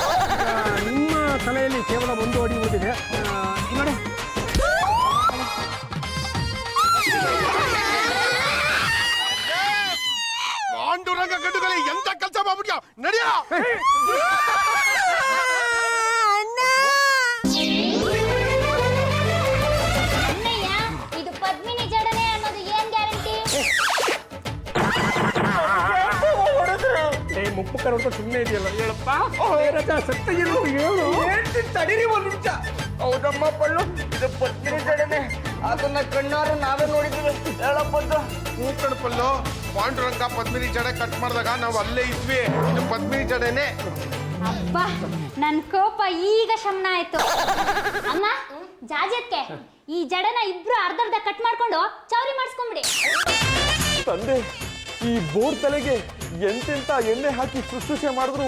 ನಿಮ್ಮ ತಲೆಯಲ್ಲಿ ಕೇವಲ ಒಂದು ಅಡಿ ಉಳಿದಿದೆ ನೋಡಿ. ಪಾಂಡುರಂಗ ಗಂಡುಗಲಿ ಎಂತ ಕೆಲಸ ಮಾಡ್ಬಿಟ್ಯಾ? ನಡಿಯ ಅಣ್ಣಯ್ಯ, ಇದು ಪದ್ಮಿನಿ ಜಡನೆ ಅನ್ನೋದು ಏನ್ ಗ್ಯಾರಂಟಿ? ಮುಪ್ಪು ಕರೋದು ಸುಮ್ಮನೆ ಇದೆಯಲ್ಲ, ಹೇಳಪ್ಪ. ಸತ್ತಗಿರು ಹೇಳು. ತಡೀರಿ ಒಂದ್ ನಿಮಿಷ. ಹೌದಮ್ಮ ಪಳ್ಳು, ಇದು ಪದ್ಮಿನಿ ಜಡನೆ. ಅದನ್ನ ಕಣ್ಣಾರೆ ನಾವೇ ನೋಡಿದ್ದೀವಿ. ಹೇಳಪ್ಪದ್ದು ಕಣಪಲ್ಲು ಪಾಂಡುರಂಗ ಪದ್ಮಿನಿ ಜಡೆ ಕಟ್ ಮಾಡಿದಾಗ ನಾವು ಅಲ್ಲೇ ಇದ್ವಿ. ಇದು ಪದ್ಮಿನಿ ಜಡೆನೆ. ಅಬ್ಬಾ, ನನ್ ಕೋಪ ಈಗ ಶಮನ ಆಯ್ತು. ಅಮ್ಮ ಜಾಜಕ್ಕೆ ಈ ಜಡನ ಇಬ್ರು ಅರ್ಧ ಕಟ್ ಮಾಡ್ಕೊಂಡು ಚೌರಿ ಮಾಡಿಸ್ಕೊಂಬಿಡಿ. ತಂದೆ, ಈ ಬೋರ್ ತಲೆಗೆ ಎಂತೆಂತ ಎಣ್ಣೆ ಹಾಕಿ ಶುಶ್ರೂಷೆ ಮಾಡಿದ್ರು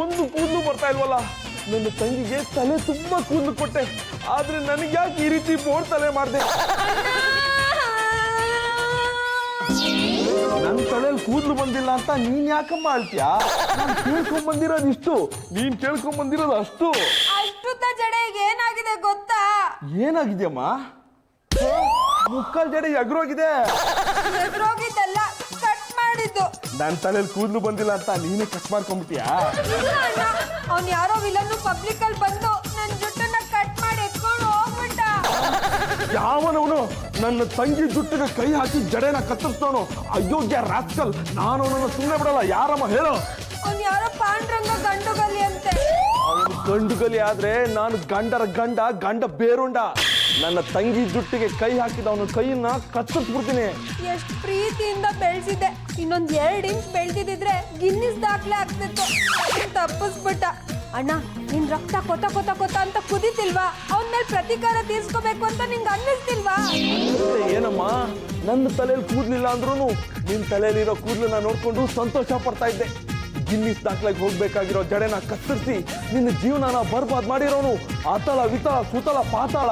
ಒಂದು ಕೂದಲು ಬರ್ತಾ ಇಲ್ವಲ್ಲ. ನನ್ನ ತಂಗಿಗೆ ತಲೆ ತುಂಬಾ ಕೂದಲು ಕೊಟ್ಟೆ, ಆದ್ರೆ ನನಗೆ ಯಾಕೆ ಈ ರೀತಿ ಬೋರ್ ತಲೆ ಮಾಡಿದೆ? ನನ್ನ ತಲೆಯಲ್ಲಿ ಕೂದಲು ಬಂದಿಲ್ಲ ಅಂತ ನೀನ್ ಯಾಕಮ್ಮ ಅಳ್ತೀಯಾ? ನಾನು ಕೇಳ್ಕೊಂಡ್ ಬಂದಿರೋದು ಇಷ್ಟು, ನೀನ್ ಕೇಳ್ಕೊಂಡ್ ಬಂದಿರೋದು ಅಷ್ಟು. ಅಷ್ಟುದ್ದ ಜಡೆಗೆ ಏನಾಗಿದೆ ಗೊತ್ತಾ? ಏನಾಗಿದೆಯಮ್ಮ? ಮುಕ್ಕಲ್ ಜಡೆ ಎಗ್ರೋಗಿದೆ. ಎದುರೋಗಿದ್ದಲ್ಲ, ಕಟ್ ಮಾಡಿದ್ದು. ನನ್ನ ತಲೆಯಲ್ಲಿ ಕೂದಲು ಬಂದಿಲ್ಲ ಅಂತ ನೀನೇ ಕಟ್ ಮಾಡ್ಕೊಂಡ್ಬಿಟ್ಟಿಯಾ? ಅವ್ನು ಯಾರೋ ವಿಲನ್ನು ಪಬ್ಲಿಕ್ ಅಲ್ಲಿ ಬಂದು ನನ್ನ ಜುಟ್ಟನ್ನ ಕಟ್ ಮಾಡಿ ಎತ್ಕೊಂಡು ಹೋಗ್ಬಿಟ್ಟ. ಯಾವನವನು ನನ್ನ ತಂಗಿ ಜುಟ್ಟಿಗೆ ಕೈ ಹಾಕಿ ಜಡೆನ ಕತ್ತರಿಸ್ತಾನೋ ಅಯೋಗ್ಯ ರಾಸ್ಕಲ್. ನಾನು ಅವನನ್ನು ಸುಮ್ಮನೆ ಬಿಡಲ್ಲ. ಯಾರಮ್ಮ ಹೇಳು? ಅವ್ನು ಯಾರೋ ಪಾಂಡುರಂಗ ಗಂಡುಗಲಿ ಅಂತೆ. ಅವನು ಗಂಡುಗಲಿ ಆದ್ರೆ ನಾನು ಗಂಡರ ಗಂಡ ಬೇರುಂಡ. ನನ್ನ ತಂಗಿ ಜುಟ್ಟಿಗೆ ಕೈ ಹಾಕಿದ ಅವನ ಕೈಯನ್ನ ಕತ್ತರಿಸ್ಬಿಡ್ತೀನಿ. ಎಷ್ಟು ಪ್ರೀತಿಯಿಂದ ಬೆಳೆಸಿದ್ದೆ. ಇನ್ನೊಂದ್ 2 ಇಂಚ್ ಬೆಳೆದಿದ್ರೆ ಗಿನ್ನಿಸ್ ದಾಖಲೆ ಆಗ್ತಿತ್ತು. ತಪ್ಪಿಸ್ಬಿಟ್ಟ. ಅಣ್ಣ ನಿನ್ ರಕ್ತ ಕೊತ ಕೊತ ಕೊತ ಅಂತ ಕುದಿತಿಲ್ವಾ? ಅವನ ಮೇಲೆ ಪ್ರತೀಕಾರ ತೀರ್ಸ್ಕೋಬೇಕು ಅಂತ ನಿಂಗೆ ಅನ್ನಿಸ್ತಿಲ್ವಾ? ಏನಮ್ಮ, ನನ್ನ ತಲೆಯಲ್ಲಿ ಕೂದಲಿಲ್ಲ ಅಂದ್ರೂ ನಿನ್ನ ತಲೆಯಲ್ಲಿರೋ ಕೂದಲನ್ನ ನೋಡ್ಕೊಂಡು ಸಂತೋಷ ಪಡ್ತಾ ಇದ್ದೆ. ಗಿನ್ನಿಸ್ ದಾಖಲೆಗೆ ಹೋಗ್ಬೇಕಾಗಿರೋ ಜಡೆನ ಕತ್ತರಿಸಿ ನಿನ್ನ ಜೀವನನ ಬರ್ಬಾದ್ ಮಾಡಿರೋನು ಆತಳ ವಿತಳ ಸುತಳ ಪಾತಾಳ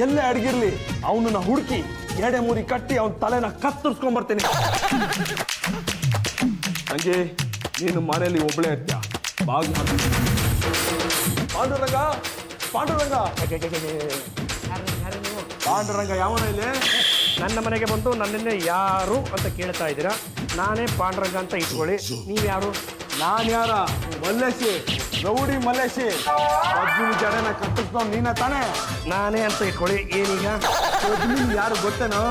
ಎಲ್ಲೇ ಅಡಗಿರ್ಲಿ ಅವನನ್ನ ಹುಡುಕಿ ಎಡೆ ಮುರಿ ಕಟ್ಟಿ ಅವನ ತಲೆನ ಕತ್ತರಿಸ್ಕೊಂಡ್ಬರ್ತೇನೆ. ಹಂಗೆ ನೀನು ಮನೆಯಲ್ಲಿ ಒಬ್ಬಳೇ ಇರ್ತೀಯ. ಪಾಂಡುರಂಗ, ಪಾಂಡುರಂಗ, ಪಾಂಡುರಂಗ ಯಾವನ ಇಲ್ಲಿ? ನನ್ನ ಮನೆಗೆ ಬಂದು ನನ್ನನ್ನೇ ಯಾರು ಅಂತ ಕೇಳ್ತಾ ಇದ್ದೀರಾ? ನಾನೇ ಪಾಂಡುರಂಗ ಅಂತ ಇಟ್ಕೊಳ್ಳಿ. ನೀವ್ಯಾರು? ನಾನ್ ಯಾರ? ಮಲ್ಲೇಶಿ, ರೌಡಿ ಮಲ್ಲೇಶಿ. ಪದ್ಮಿನಿ ಜಡೆನ ಕತ್ತರಿಸ್ದವ್ ನೀನ ತಾನೇ? ನಾನೇ ಅಂತ ಇಟ್ಕೊಳ್ಳಿ. ಏನೀಗ? ಪದ್ಮಿನಿ ಯಾರು ಗೊತ್ತೇನೋ?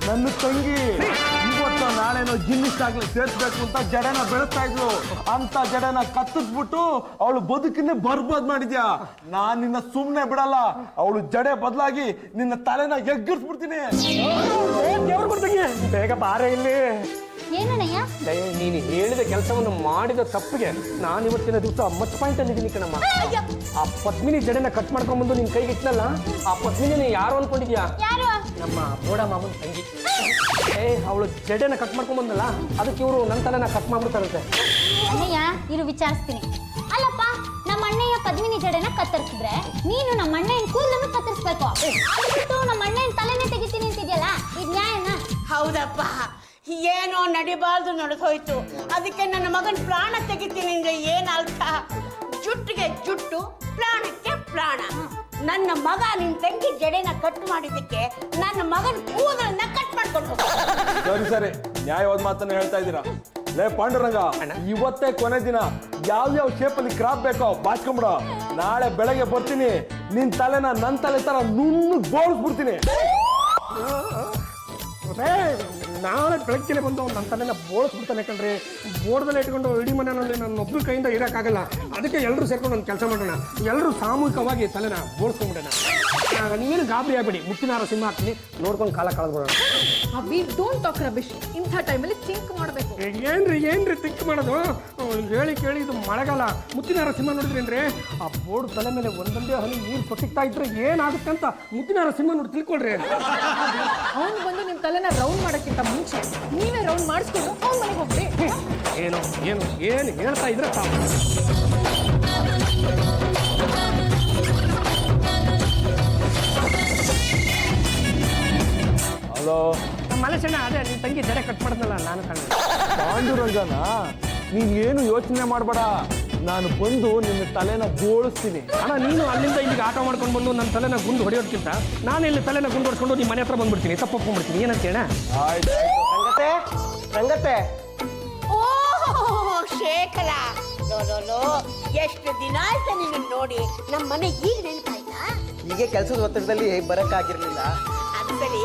ನನ್ನ ತಂಗಿ. ಇವತ್ತು ನಾಳೆನೋ ಗಿನ್ನಿಸ್ ದಾಖಲೆ ಸೇರ್ಸ್ಬೇಕು ಅಂತ ಜಡೆನ ಬೆಳೆಸ್ತಾ ಇದ್ಲು. ಅಂತ ಜಡೆನ ಕತ್ತರಿಸ್ಬಿಟ್ಟು ಅವಳು ಬದುಕನ್ನೇ ಬರ್ಬಾದ್ ಮಾಡಿದ್ಯಾ. ನಾನ್ ನಿನ್ನ ಸುಮ್ನೆ ಬಿಡಲ್ಲ. ಅವಳು ಜಡೆ ಬದಲಾಗಿ ನಿನ್ನ ತಲೆನ ಎಗ್ಗಿಸ್ಬಿಡ್ತೀನಿ. ದೇವ್ರು ಬರ್ತೀನಿ, ಬೇಗ ಬಾರೆ ಇಲ್ಲಿ. ಏನಣ್ಣಯ್ಯ? ನೀನು ಹೇಳಿದ ಕೆಲಸವನ್ನು ಮಾಡಿದ ತಪ್ಪಿಗೆ ನಾನು ಇವತ್ತಿನ ದಿವಸ ಮಚ್ ಪಾಯಿಂಟ್ ಅಲ್ಲಿದ್ದೀನಿ ಕಣಮ್ಮ. ಆ ಪದ್ಮಿನಿ ಜಡೆನ ಕಟ್ ಮಾಡ್ಕೊಂಡ್ಬಂದು ನಿನ್ ಕೈಗೆ ಇಟ್ನಲ್ಲ, ಆ ಪದ್ಮಿನಿ ಯಾರು ಅನ್ಕೊಂಡಿದ್ಯಾ? ಯಾರು? ನಮ್ಮ ಬೋಡ ಮಾಮನ ತಂಗಿ. ಅವಳು ಜಡೆನ ಕಟ್ ಮಾಡ್ಕೊಂಡ್ಬಂದಲ್ಲ, ಅದಕ್ಕೆ ಇವರು ನನ್ನ ತಲೆನ ಕಟ್ ಮಾಡ್ಬಿಡ್ತಾರಂತೆ. ಅಣ್ಣಯ್ಯ ಇರು ವಿಚಾರಿಸ್ತೀನಿ. ಅಲ್ಲಪ್ಪ, ನಮ್ಮ ಅಣ್ಣಯ್ಯ ಪದ್ಮಿನಿ ಜಡೆನ ಕತ್ತರಿಸಿದ್ರೆ ನೀನು ನಮ್ಮ ಅಣ್ಣಯ್ಯನ ಕೂದಲನ್ನು ಕತ್ತರಿಸ್ಬೇಕು. ಆಗ್ಬಿಟ್ಟು ನಮ್ಮ ಅಣ್ಣಯ್ಯನ ತಲೆನೇ ತೆಗಿತೀನಿ ಅಂತಿದ್ಯಲ್ಲ, ಇದು ನ್ಯಾಯನ? ಹೌದಪ್ಪ, ಏನೋ ನಡಿಬಾರ್ದು ನಡೆದೋಯ್ತು. ಅದಕ್ಕೆ ನನ್ನ ಮಗನ ಪ್ರಾಣ ತೆಗಿತೀನಿ ಅಂದ್ರೆ ಏನ್ ಅರ್ಥ? ಜುಟ್ಟಿಗೆ ಜುಟ್ಟು, ಪ್ರಾಣಕ್ಕೆ ಪ್ರಾಣ. ನನ್ನ ಮಗ ನಿನ್ ತಂಗಿ ಜಡೆನ ಕಟ್ ಮಾಡಿದ್ದಕ್ಕೆ ನನ್ನ ಮಗನ ಕೂದಲನ್ನ ಕಟ್ ಮಾಡ್ಕೊಂಡು ಹೋಗು. ಸರಿ ಸರಿ, ನ್ಯಾಯವಾದ ಮಾತನ್ನ ಹೇಳ್ತಾ ಇದ್ದೀರಾ. ಲೇ ಪಾಂಡುರಂಗ, ಇವತ್ತೇ ಕೊನೆ ದಿನ. ಯಾವ್ಯಾವ ಶೇಪಲ್ಲಿ ಕ್ರಾಪ್ ಬೇಕೋ ಬಾಚ್ಕೊಂಬಿಡ. ನಾಳೆ ಬೆಳಗ್ಗೆ ಬರ್ತೀನಿ, ನಿನ್ ತಲೆನ ನನ್ನ ತಲೆ ತರ ನುಣ್ಣಗ್ ಬೋಳಿಸ್ಬಿಡ್ತೀನಿ. ನಾಳೆ ಬೆಳಗ್ಗೆ ಬಂದು ನನ್ನ ತಲೆನ ಬೋಳಿಸ್ಬಿಡ್ತಾನೆ ಕಣ್ರಿ. ಬೋರ್ಡಲ್ಲಿ ಇಟ್ಕೊಂಡು ಇಡೀ ಮನೆಯಲ್ಲಿ ನನ್ನ ಒಬ್ಬರ ಕೈಯಿಂದ ಇರೋಕ್ಕಾಗಲ್ಲ. ಅದಕ್ಕೆ ಎಲ್ಲರೂ ಸೇರ್ಕೊಂಡು ಒಂದು ಕೆಲಸ ಮಾಡೋಣ, ಎಲ್ಲರೂ ಸಾಮೂಹಿಕವಾಗಿ ತಲೆನ ಬೋಳಿಸ್ಕೊಂಡ್ಬಿಡೋಣ. ನೀವೇನು ಗಾಬರಿ ಆಗ್ಬೇಡಿ, ಮುತ್ತಿನಾರ ಸಿನಿಮಾ ಹಾಕ್ತೀನಿ, ನೋಡ್ಕೊಂಡು ಕಾಲ ಕಳೆದ್ಬಿಡೋಣ. ಅವಿ ಡೋಂಟ್ ಟಾಕ್ ರಬಿಶ್. ಇಂಥ ಟೈಮಲ್ಲಿ ಥಿಂಕ್ ಮಾಡಬೇಕು. ಏನ್ರಿ ತಿಕ್ ಮಾಡೋದು? ಹೇಳಿ ಕೇಳಿ ಇದು ಮಳೆಗಾಲ. ಮುತ್ತಿನಾರ ಸಿನಿಮಾ ನೋಡಿದ್ರೇನ್ರಿ? ಆ ಬೋರ್ಡ್ ತಲೆ ಮೇಲೆ ಒಂದೊಂದೇ ಹನಿ ನೀರು ತೊಟ್ಟಿಗ್ತಾ ಇದ್ರೆ ಏನಾಗುತ್ತೆ ಅಂತ ಮುತ್ತಿನಾರ ಸಿನಿಮಾ ನೋಡಿ ತಿಳ್ಕೊಳ್ರಿ. ಅವನು ಬಂದು ನಿಮ್ಮ ತಲೆನ ರೌಂಡ್ ಮಾಡೋಕ್ಕಿಂತ ಮುಂಚೆ ನೀವೇ ರೌಂಡ್ ಮಾಡಿಸ್ಕೊಂಡು ಅವ್ನ ಮನೆಗೆ ಹೋಗ್ರಿ. ಏನು ಹೇಳ್ತಾ ಇದ್ರೆ ತಾವು? ಹಲೋ ಮಲೇಶಣ್ಣ, ಅದೇ ನಿನ್ನ ತಂಗಿ ಜಡೆ ಕಟ್ ಮಾಡಿದ್ನಲ್ಲ ನಾನು ಕಂಡು. ಪಾಂಡುರಂಗನ, ನೀನ್ ಏನು ಯೋಚನೆ ಮಾಡಬೇಡ. ನಾನು ಬಂದು ನಿನ್ನ ತಲೆನ ಬೋಳಿಸ್ತೀನಿ. ಅಣ್ಣ, ನೀನು ಅಲ್ಲಿಂದ ಇಲ್ಲಿಗೆ ಆಟೋ ಮಾಡ್ಕೊಂಡು ಬಂದು ನನ್ನ ತಲೆನ ಗುಂಡು ಹೊಡೆಯೋದಕ್ಕಿಂತ ನಾನು ಇಲ್ಲಿ ತಲೆನ ಗುಂಡು ಹೊಡ್ಕೊಂಡು ನಿಮ್ಮ ಮನೆ ಹತ್ರ ಬಂದ್ಬಿಡ್ತೀನಿ, ತಪ್ಪೊಪ್ಕೊಂಡ್ಬಿಡ್ತೀನಿ. ಏನಂತ ಹೇಳ? ಆಯ್ತು ರಂಗತೆ, ರಂಗತೆ. ಓ ಶೇಖರ, ಲೋ ಎಷ್ಟು ದಿನ ಆಯ್ತು ನಿನ್ನ ನೋಡಿ. ನಮ್ಮ ಮನೆ ಈಗ ನೆನಪಾಯ್ತಾ? ಹೀಗೆ ಕೆಲಸದ ಒತ್ತಡದಲ್ಲಿ ಬರಕ್ಕಾಗಿರ್ಲಿಲ್ಲ. ಅದು ಸರಿ,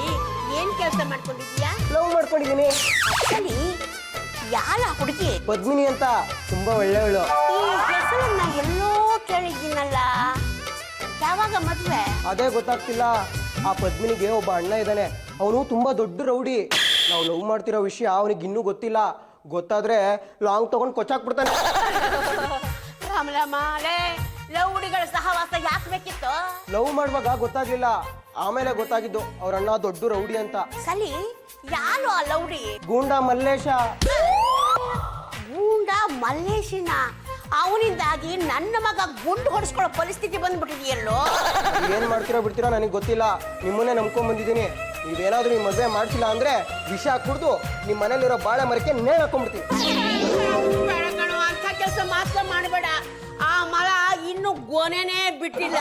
ಏನ್ ಕೆಲಸ ಮಾಡ್ಕೊಂಡಿದ್ಯಾ? ಲವ್ ಮಾಡ್ಕೊಂಡಿದ್ದೀನಿ. ಸರಿ, ಯಾರ ಹುಡುಗಿ? ಪದ್ಮಿನಿ ಅಂತ, ತುಂಬಾ ಒಳ್ಳೆಯವಳು. ಈ ಹೆಸರನ್ನ ಎಲ್ಲೋ ಕೇಳಿದ್ದೀನಲ್ಲ, ಯಾವಾಗ ಮದ್ವೆ? ಅದೇ ಗೊತ್ತಾಗ್ತಿಲ್ಲ. ಆ ಪದ್ಮಿನಿಗೆ ಒಬ್ಬ ಅಣ್ಣ ಇದ್ದಾನೆ, ಅವನು ತುಂಬಾ ದೊಡ್ಡ ರೌಡಿ. ನಾವು ಲವ್ ಮಾಡ್ತಿರೋ ವಿಷಯ ಅವನಿಗೆ ಇನ್ನೂ ಗೊತ್ತಿಲ್ಲ. ಗೊತ್ತಾದ್ರೆ ಲಾಂಗ್ ತಗೊಂಡು ಕೊಚ್ಚಾಕ್ಬಿಡ್ತಾನೆ. ರಾಮಲೇ, ಲೌಡಿಗಳ ಸಹವಾಸ ಯಾಕೆ ಬೇಕಿತ್ತು? ಲವ್ ಮಾಡುವಾಗ ಗೊತ್ತಾಗ್ಲಿಲ್ಲ, ಆಮೇಲೆ ಗೊತ್ತಾಗಿದ್ದು ಅವ್ರ ಅಣ್ಣ ದೊಡ್ಡ ರೌಡಿ ಅಂತ. ಸಲಿ, ಯಾರು ಆ ಲೌಡಿ? ಗೂಂಡ ಮಲ್ಲೇಶ. ಗೂಂಡ ಮಲ್ಲೇಶಿನ? ಅವನಿಂದಾಗಿ ನನ್ನ ಮಗ ಗುಂಡು ಹೊಡಿಸ್ಕೊಳ್ಳೋ ಪರಿಸ್ಥಿತಿ ಬಂದ್ಬಿಟ್ಟಿದೆಯಲ್ಲೋ. ಏನ್ ಮಾಡ್ತಿರೋ ಬಿಡ್ತಿರೋ ನನಗೆ ಗೊತ್ತಿಲ್ಲ. ನಿಮ್ಮನ್ನೇ ನಂಬ್ಕೊಂಡ್ ಬಂದಿದ್ದೀನಿ. ನೀವೇನಾದ್ರೂ ಈ ಮದುವೆ ಮಾಡ್ತಿಲ್ಲ ಅಂದ್ರೆ ವಿಷ ಕುಡ್ದು ನಿಮ್ಮ ಮನೇಲಿರೋ ಬಾಳೆ ಮರಕ್ಕೆ ನೇಣು ಹಾಕೊಂಡ್ಬಿಡ್ತೀನಿ. ಅಂತ ಕೆಲಸ ಮಾತ್ರ ಮಾಡಬೇಡ. ಆ ಮರ ಇನ್ನು ಗೊನೆನೇ ಬಿಟ್ಟಿಲ್ಲ.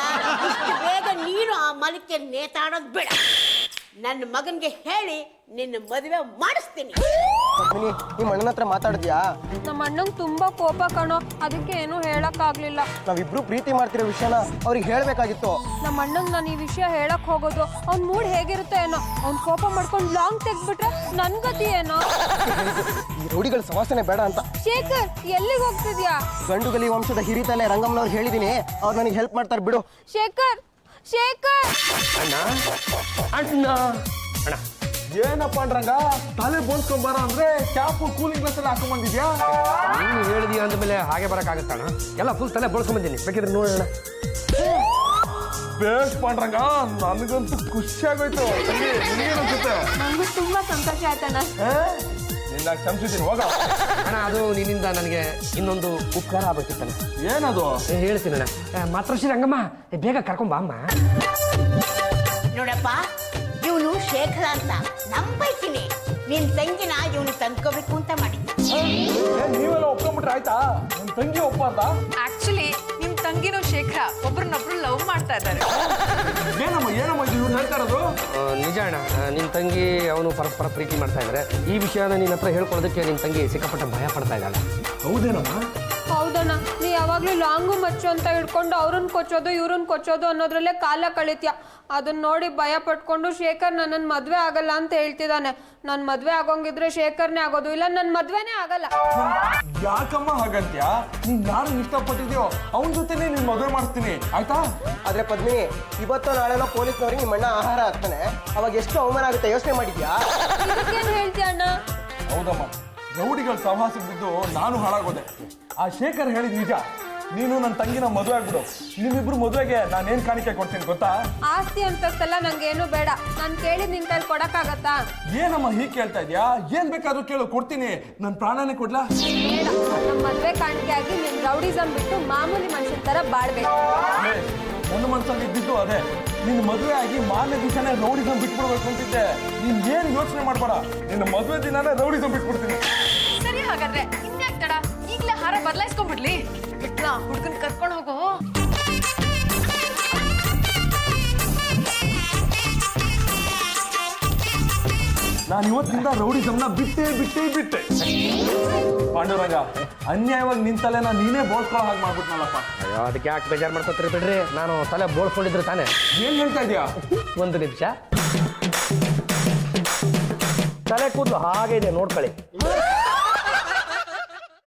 ಇಷ್ಟು ಬೇಗ ನೀನು ಆ ಮರಕ್ಕೆ ನೇತಾಡೋದು ಬೇಡ. ನನ್ನ ಮಗನ್ಗೆ ಹೇಳಿ ನಿನ್ನ ಮದುವೆ ಮಾಡಿಸ್ತೀನಿ. ಪದ್ಮಿನಿ, ನಿಮ್ಮ ಅಣ್ಣನ ಹತ್ರ ಮಾತಾಡಿದ್ಯಾ? ನಮ್ಮ ಅಣ್ಣಂಗೆ ತುಂಬಾ ಕೋಪ ಕಣೋ, ಅದಕ್ಕೆ ಏನು ಹೇಳಕ್ಕಾಗ್ಲಿಲ್ಲ. ನಾವಿಬ್ರು ಪ್ರೀತಿ ಮಾಡ್ತಿರೋ ವಿಷಯನ ಅವ್ರಿಗೆ ಹೇಳ್ಬೇಕಾಗಿತ್ತು. ನಮ್ಮ ಅಣ್ಣಂಗೆ ನಾನು ಈ ವಿಷಯ ಹೇಳಕ್ ಹೋಗೋದು ಅವ್ನ ಮೂಡ್ ಹೇಗಿರುತ್ತೆ ಏನೋ. ಅವ್ನ್ ಕೋಪ ಮಾಡ್ಕೊಂಡು ಲಾಂಗ್ ತೆಗ್ದ್ಬಿಟ್ರೆ ನನ್ ಗತಿ ಏನೋ. ಈ ರೌಡಿಗಳ ಸವಾಸನೆ ಬೇಡ ಅಂತ. ಶೇಖರ್, ಎಲ್ಲಿಗೆ ಹೋಗ್ತಿದ್ಯಾ? ಗಂಡುಗಲಿ ವಂಶದ ಹಿರಿತಲೆ ರಂಗಮ್ಮನವ್ರು ಹೇಳಿದೀನಿ, ಅವ್ರು ನನಗೆ ಹೆಲ್ಪ್ ಮಾಡ್ತಾರೆ ಬಿಡು. ಶೇಖರ್, ಶೇಖರ್. ಅಣ್ಣ ಅಣ್ಣ ಅಣ್ಣ ಏನಪ್ಪ ಅಂದ್ರಂಗ ತಲೆ ಬೋಳ್ಸ್ಕೊಂಬಾರ ಅಂದ್ರೆ ಕ್ಯಾಪು ಕೂಲಿಂಗ್ ಗ್ಲಾಸ್ ಎಲ್ಲ ಹಾಕೊಂಡ್ಬಂದಿದ್ಯಾ? ನೀನು ಹೇಳಿದೀಯ ಅಂದಮೇಲೆ ಹಾಗೆ ಬರೋಕ್ಕಾಗತ್ತಣ್ಣ. ಎಲ್ಲ ಫುಲ್ ತಲೆ ಬೋಳ್ಸ್ಕೊಂಬಂದಿನಿ, ಬೇಕಿದ್ರೆ ನೋಡೋಣ. ಬೇಸ್ ಪಾಂಡ್ರಂಗ, ನನಗಂತೂ ಖುಷಿ ಆಗೋಯ್ತು. ನಿನ್ಗೇನು ಅನ್ಸುತ್ತೆ? ನಂಗೂ ತುಂಬಾ ಸಂತೋಷ ಆಯ್ತಣ್ಣ. ನಿನ್ನ ಕ್ಷಮಿಸಿದ್ದೀನಿ, ಹೋಗ. ಅಣ್ಣ, ಅದು ನಿನ್ನಿಂದ ನನಗೆ ಇನ್ನೊಂದು ಉಪಕಾರ ಆಗ್ಬೇಕಿತ್ತಣ್ಣ. ಏನದು? ಹೇಳ್ತೀನಣ್ಣ. ಮಾತೃಶ್ರೀ ರಂಗಮ್ಮ, ಬೇಗ ಕರ್ಕೊಂಬ ಅಮ್ಮ. ನೋಡಪ್ಪ, ಇವನು ಶೇಖರ ಅಂತ ನಮ್ಮ ಪೈಕಿನಿ. ನಿನ್ ತಂಗಿನ ಇವನು ತಂದ್ಕೋಬೇಕು ಅಂತ ಮಾಡಿದ್ದ. ನೀವೆಲ್ಲ ಒಪ್ಕೊಂಡ್ಬಿಟ್ರೆ ಆಯ್ತಾ? ನನ್ನ ತಂಗಿ ಒಪ್ಪಾರ್ದ? ಆಕ್ಚುಲಿ ನಿಮ್ ತಂಗಿನೂ ಶೇಖರ ಒಬ್ರನ್ನೊಬ್ರು ಲವ್ ಮಾಡ್ತಾ ಇದ್ದಾರೆ. ಏನಮ್ಮ ಇದು ಇವ್ನು ಹೇಳ್ತಾ ಇರೋದು? ನಿಜ ಅಣ್ಣ, ನಿನ್ನ ತಂಗಿ ಅವನು ಪರಸ್ಪರ ಪ್ರೀತಿ ಮಾಡ್ತಾ ಇದ್ದಾರೆ. ಈ ವಿಷಯನ ನಿನ್ನ ಹತ್ರ ಹೇಳ್ಕೊಳ್ಳೋದಕ್ಕೆ ನಿನ್ನ ತಂಗಿ ಸಿಕ್ಕಾಪಟ್ಟ ಭಯ ಪಡ್ತಾ ಇದ್ದಾಳೆ. ಹೌದೇನಮ್ಮ? ಹೌದಣ್ಣ, ನೀ ಯಾವಾಗ್ಲೂ ಲಾಂಗು ಮಚ್ಚು ಅಂತ ಹಿಡ್ಕೊಂಡು ಅವ್ರನ್ನ ಕೊಚ್ಚೋದು ಇವ್ರನ್ನ ಕೊಚ್ಚೋದು ಅನ್ನೋದ್ರಲ್ಲೇ ಕಾಲ ಕಳಿತ್ಯ. ಅದನ್ನ ನೋಡಿ ಭಯ ಪಟ್ಕೊಂಡು ಶೇಖರ್ ನನ್ನ ಮದ್ವೆ ಆಗಲ್ಲ ಅಂತ ಹೇಳ್ತಿದ್ದಾನೆ. ನನ್ ಮದ್ವೆ ಆಗೋಂಗಿದ್ರೆ ಶೇಖರ್ನೇ ಆಗೋದು, ಇಲ್ಲ ನನ್ ಮದ್ವೆನೇ ಆಗಲ್ಲ. ಯಾಕಮ್ಮ ಹಾಗಂತ್ಯ? ನೀನ್ ಯಾರು ಇಷ್ಟಪಟ್ಟಿದ್ಯೋ ಅವನ ಜೊತೆನೆ ನಿನ್ ಮದುವೆ ಮಾಡಿಸ್ತೀನಿ, ಆಯ್ತಾ? ಆದ್ರೆ ಪದ್ಮಿನಿ, ಇವತ್ತು ನಾಳೆನೋ ಪೊಲೀಸ್ನವ್ರಿಗೆ ನಿಮ್ಮ ಅಣ್ಣ ಆಹಾರ ಹಾಕ್ತಾನೆ, ಅವಾಗ ಎಷ್ಟು ಅವಮಾನ ಆಗುತ್ತೆ ಯೋಚನೆ ಮಾಡಿದ್ಯಾ? ಇದಕ್ಕೇನು ಹೇಳ್ತೀಯ ಅಣ್ಣ? ಹೌದಮ್ಮ, ರೌಡಿಗಳ ಸಹವಾಸಕ್ಕೆ ಬಿದ್ದು ನಾನು ಹಾಳಾಗೋದೆ. ಆ ಶೇಖರ್ ಹೇಳಿದ್ ನಿಜ. ನೀನು ನನ್ನ ತಂಗಿನ ಮದುವೆ ಆಗ್ಬಿಡು. ನಿಮ್ಮಿಬ್ರು ಮದುವೆಗೆ ನಾನೇನ್ ಕಾಣಿಕೆ ಕೊಡ್ತೀನಿ ಗೊತ್ತಾ? ಆಸ್ತಿ ಅಂತಷ್ಟೆಲ್ಲ ನಂಗೇನು ಬೇಡ. ನಾನು ಕೇಳಿದ್ ನಿನ್ ಕೈಲಿ ಕೊಡಕ್ಕಾಗತ್ತಾ? ಏನಮ್ಮ ಹೀಗೆ ಕೇಳ್ತಾ ಇದ್ಯಾ? ಏನ್ ಬೇಕಾದ್ರೂ ಕೇಳು, ಕೊಡ್ತೀನಿ. ನನ್ನ ಪ್ರಾಣನೇ ಕೊಡ್ಲಾ? ಬೇಡ, ನಮ್ಮ ಮದ್ವೆ ಕಾಣಿಕೆ ಆಗಿ ನಿನ್ ರೌಡಿಸಮ್ ಬಿಟ್ಟು ಮಾಮೂಲಿ ಮನುಷ್ಯನ ತರ ಬಾಳ್ಬೇಕು. ನನ್ನ ಮನ್ಸಲ್ಲಿ ಇದ್ದಿದ್ದು ಅದೇ. ನಿನ್ನ ಮದುವೆ ಆಗಿ ಮಾರನೇ ದಿವಸನೇ ರೌಡಿಸಮ್ ಬಿಟ್ಬಿಡ್ಬೇಕು ಅಂತಿದ್ದೆ. ನೀನ್ ಏನ್ ಯೋಚನೆ ಮಾಡ್ಬೇಡ, ನಿನ್ನ ಮದುವೆ ದಿನಾನೇ ರೌಡಿಸಮ್ ಬಿಟ್ಬಿಡ್ತೀನಿ. ಸರಿ, ಹಾಗಾದ್ರೆ ಇನ್ಯಾಕ್ ತಡ, ಈಗ್ಲೇ ಹಾರ ಬದಲಾಯಿಸ್ಕೊಂಡ್ಬಿಡ್ಲಿ. ಬಿಟ್ಲಾ, ಹುಡ್ಗನ್ ಕರ್ಕೊಂಡು ಹೋಗೋ. ನಾನು ಇವತ್ತಿಂದ ರೌಡಿಸಮ್ನ ಬಿಟ್ಟೆ. ಪಾಂಡುರಂಗ, ಅನ್ಯಾಯವಾಗಿ ನಿನ್ ತಲೆನ ನೀನೇ ಬೋಳ್ಕೊಳ್ಳೋ ಹಾಗೆ ಮಾಡ್ಬಿಟ್ನಲ್ಲಪ್ಪ. ಅಯ್ಯೋ, ಅದಕ್ಕೆ ಯಾಕೆ ಬೇಜಾರು ಮಾಡ್ಕೊತೀರಿ ಬಿಡ್ರಿ. ನಾನು ತಲೆ ಬೋಳ್ಸ್ಕೊಂಡಿದ್ರೆ ತಾನೆ. ಏನ್ ಹೇಳ್ತಾ ಇದೀಯಾ? ಒಂದು ನಿಮಿಷ. ತಲೆ ಕೂದಲು ಹಾಗೆ ಇದೆ, ನೋಡ್ಕೊಳ್ಳಿ.